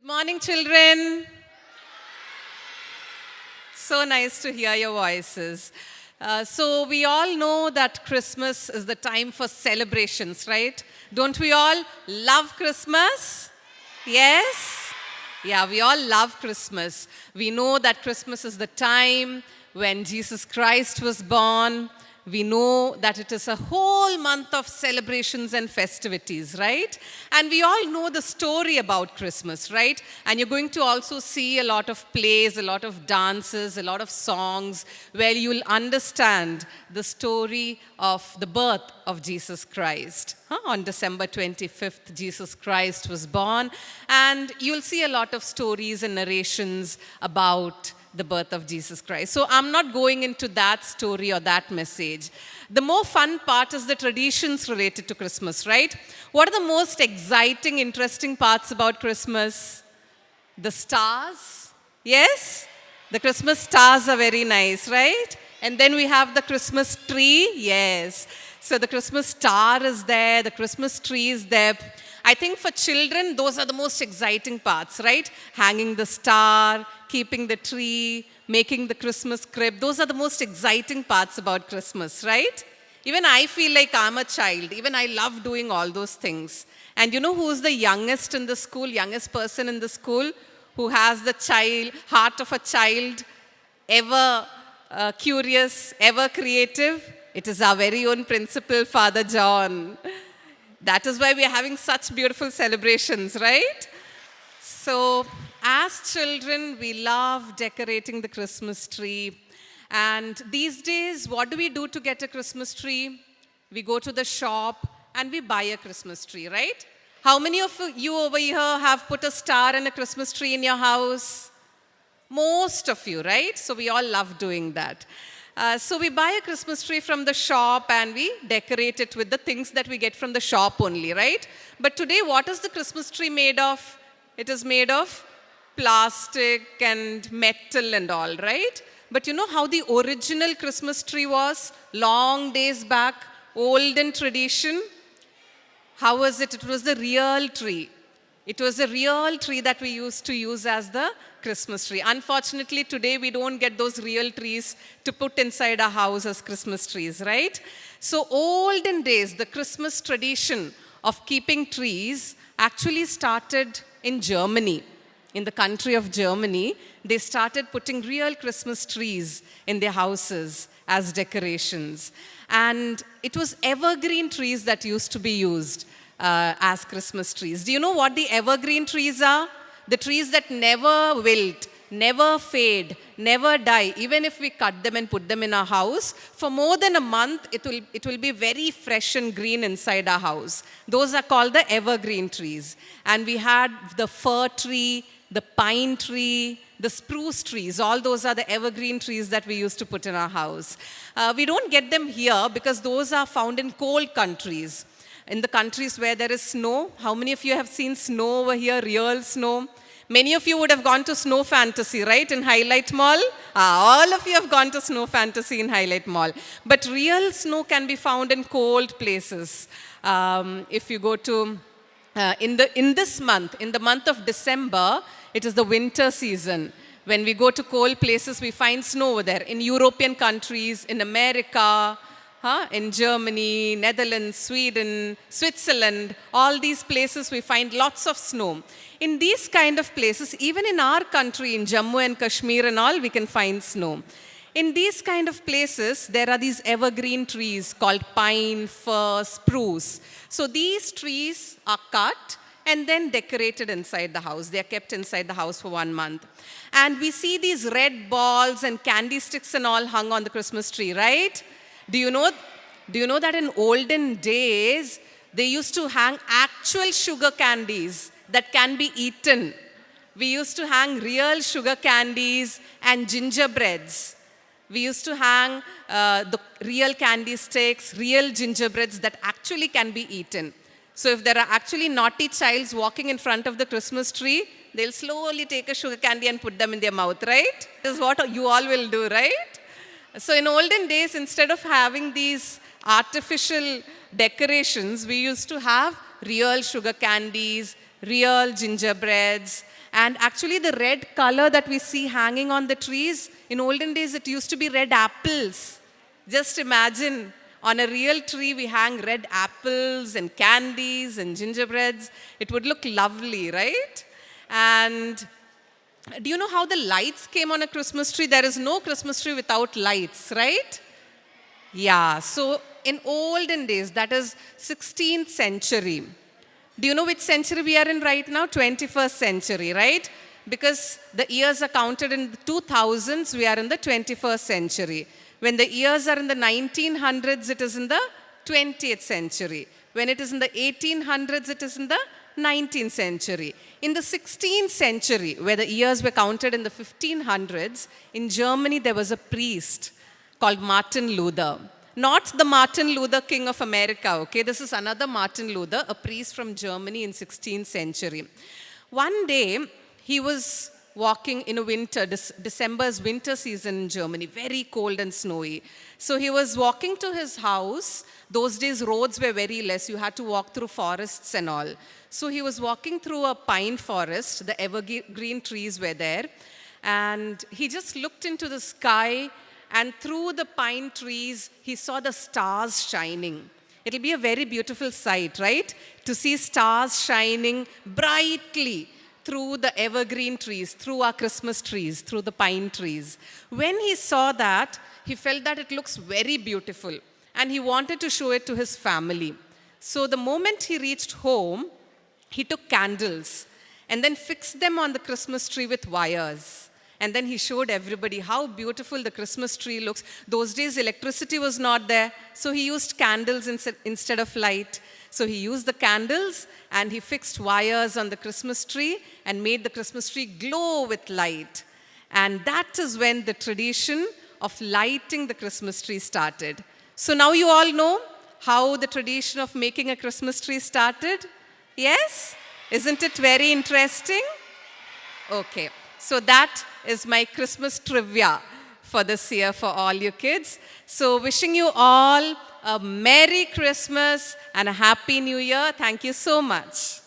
Morning, children. So nice to hear your voices. So, we all know that Christmas is the time for celebrations, right? Don't we all love Christmas? Yes? Yeah, we all love Christmas. We know that Christmas is the time when Jesus Christ was born. We know that it is a whole month of celebrations and festivities, right? And we all know the story about Christmas, right? And you're going to also see a lot of plays, a lot of dances, a lot of songs where you'll understand the story of the birth of Jesus Christ. On December 25th, Jesus Christ was born. And you'll see a lot of stories and narrations about the birth of Jesus Christ. So I'm not going into that story or that message. The more fun part is the traditions related to Christmas, right? What are the most exciting, interesting parts about Christmas? The stars. Yes? The Christmas stars are very nice, right? And then we have the Christmas tree. Yes. So the Christmas star is there, the Christmas tree is there. I think for children, those are the most exciting parts, right? Hanging the star, keeping the tree, making the Christmas crib. Those are the most exciting parts about Christmas, right? Even I feel like I'm a child. Even I love doing all those things. And you know who's the youngest in the school, youngest person in the school? Who has the heart of a child, ever curious, ever creative? It is our very own principal, Father John. That is why we are having such beautiful celebrations, right? So, as children, we love decorating the Christmas tree. And these days, what do we do to get a Christmas tree? We go to the shop and we buy a Christmas tree, right? How many of you over here have put a star and a Christmas tree in your house? Most of you, right? So, we all love doing that. So we buy a Christmas tree from the shop and we decorate it with the things that we get from the shop only, right? But today, what is the Christmas tree made of? It is made of plastic and metal and all, right? But you know how the original Christmas tree was? Long days back, olden tradition. How was it? It was the real tree. It was a real tree that we used to use as the Christmas tree. Unfortunately, today we don't get those real trees to put inside our house as Christmas trees, right? So, olden days, the Christmas tradition of keeping trees actually started in Germany. In the country of Germany, they started putting real Christmas trees in their houses as decorations. And it was evergreen trees that used to be used as Christmas trees. Do you know what the evergreen trees are? The trees that never wilt, never fade, never die. Even if we cut them and put them in our house, for more than a month, it will be very fresh and green inside our house. Those are called the evergreen trees. And we had the fir tree, the pine tree, the spruce trees. All those are the evergreen trees that we used to put in our house. We don't get them here because those are found in cold countries. In the countries where there is snow. How many of you have seen snow over here, real snow? Many of you would have gone to Snow Fantasy, right, in Highlight Mall? All of you have gone to Snow Fantasy in Highlight Mall. But real snow can be found in cold places. If you go to, in the month of December, it is the winter season. When we go to cold places, we find snow over there. In European countries, in America, in Germany, Netherlands, Sweden, Switzerland, all these places we find lots of snow. In these kind of places, even in our country, in Jammu and Kashmir and all, we can find snow. In these kind of places, there are these evergreen trees called pine, fir, spruce. So these trees are cut and then decorated inside the house. They are kept inside the house for 1 month. And we see these red balls and candy sticks and all hung on the Christmas tree, right? Do you know that in olden days, they used to hang actual sugar candies that can be eaten? We used to hang real sugar candies and gingerbreads. We used to hang the real candy sticks, real gingerbreads that actually can be eaten. So if there are actually naughty childs walking in front of the Christmas tree, they'll slowly take a sugar candy and put them in their mouth, right? This is what you all will do, right? So in olden days, instead of having these artificial decorations, we used to have real sugar candies, real gingerbreads, and actually the red color that we see hanging on the trees, in olden days it used to be red apples. Just imagine, on a real tree we hang red apples and candies and gingerbreads. It would look lovely, right? And do you know how the lights came on a Christmas tree? There is no Christmas tree without lights, right? Yeah, so in olden days, that is 16th century. Do you know which century we are in right now? 21st century, right? Because the years are counted in the 2000s, we are in the 21st century. When the years are in the 1900s, it is in the 20th century. When it is in the 1800s, it is in the 19th century. In the 16th century, where the years were counted in the 1500s, in Germany there was a priest called Martin Luther. Not the Martin Luther King of America, okay? This is another Martin Luther, a priest from Germany in 16th century. One day, he was walking in a winter, December's winter season in Germany, very cold and snowy. So he was walking to his house. Those days, roads were very less. You had to walk through forests and all. So he was walking through a pine forest. The evergreen trees were there. And he just looked into the sky, and through the pine trees, he saw the stars shining. It'll be a very beautiful sight, right? To see stars shining brightly through the evergreen trees, through our Christmas trees, through the pine trees. When he saw that, he felt that it looks very beautiful, and he wanted to show it to his family. So the moment he reached home, he took candles and then fixed them on the Christmas tree with wires. And then he showed everybody how beautiful the Christmas tree looks. Those days, electricity was not there, so he used candles instead of light. So he used the candles and he fixed wires on the Christmas tree and made the Christmas tree glow with light. And that is when the tradition of lighting the Christmas tree started. So now you all know how the tradition of making a Christmas tree started? Yes? Isn't it very interesting? Okay. So that is my Christmas trivia for this year for all you kids. So wishing you all a Merry Christmas and a Happy New Year. Thank you so much.